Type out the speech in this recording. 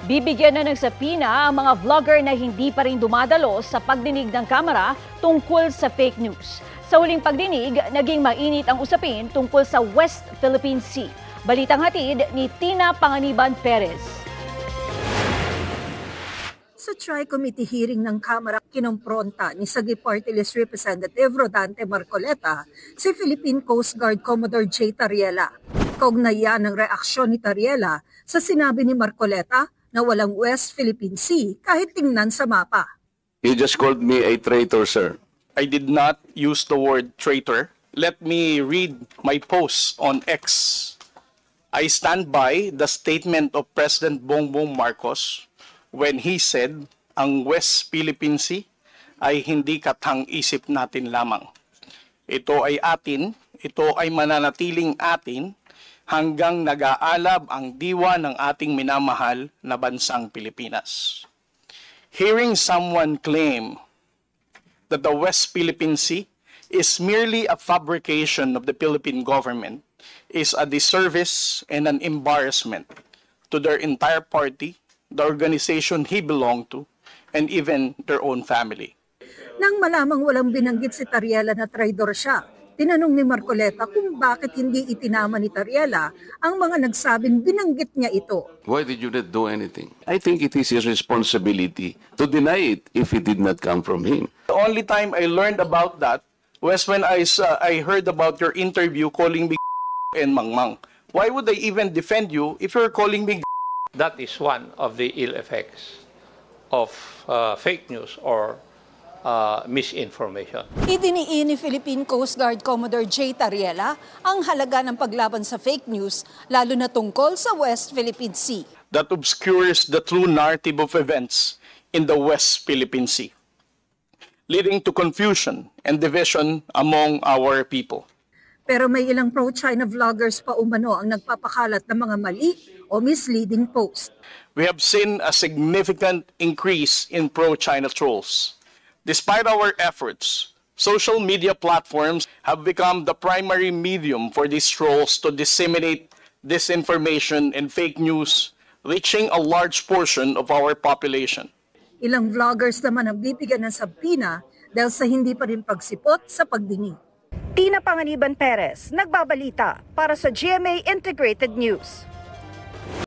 Bibigyan na ng sapina ang mga vlogger na hindi pa rin dumadalo sa pagdinig ng Kamara tungkol sa fake news. Sa huling pagdinig, naging mainit ang usapin tungkol sa West Philippine Sea. Balitang hatid ni Tina Panganiban Perez. Sa Tri-Committee hearing ng Kamara, kinompronta ni Sagip Party List Representative Rodante Marcoleta si Philippine Coast Guard Commodore J. Tariela. Kaugnayan ng reaksyon ni Tariela sa sinabi ni Marcoleta na walang West Philippine Sea kahit tingnan sa mapa. You just called me a traitor, sir. I did not use the word traitor. Let me read my post on X. I stand by the statement of President Bongbong Marcos when he said, ang West Philippine Sea ay hindi katang-isip natin lamang. Ito ay atin, ito ay mananatiling atin hanggang nag-aalab ang diwa ng ating minamahal na bansang Pilipinas. Hearing someone claim that the West Philippine Sea is merely a fabrication of the Philippine government is a disservice and an embarrassment to their entire party, the organization he belonged to, and even their own family. Nang malamang walang binanggit si Tariela na traidor siya, tinanong ni Marcoleta kung bakit hindi itinama ni Tariela ang mga nagsabing binanggit niya ito. Why did you not do anything? I think it is his responsibility to deny it if it did not come from him. The only time I learned about that was when I heard about your interview calling me and mangmang. Why would I even defend you if you're calling me? That is one of the ill effects of fake news or misinformation. Idiniin ni Philippine Coast Guard Commodore J. Tariela ang halaga ng paglaban sa fake news, lalo na tungkol sa West Philippine Sea. That obscures the true narrative of events in the West Philippine Sea, leading to confusion and division among our people. Pero may ilang pro-China vloggers pa umano ang nagpapakalat ng mga mali o misleading post. We have seen a significant increase in pro-China trolls. Despite our efforts, social media platforms have become the primary medium for these trolls to disseminate disinformation and fake news, reaching a large portion of our population. Ilang vloggers naman ang bibigyan ng sabina dahil sa hindi pa rin pagsipot sa pagdinig. Tina Panganiban Perez, nagbabalita para sa GMA Integrated News.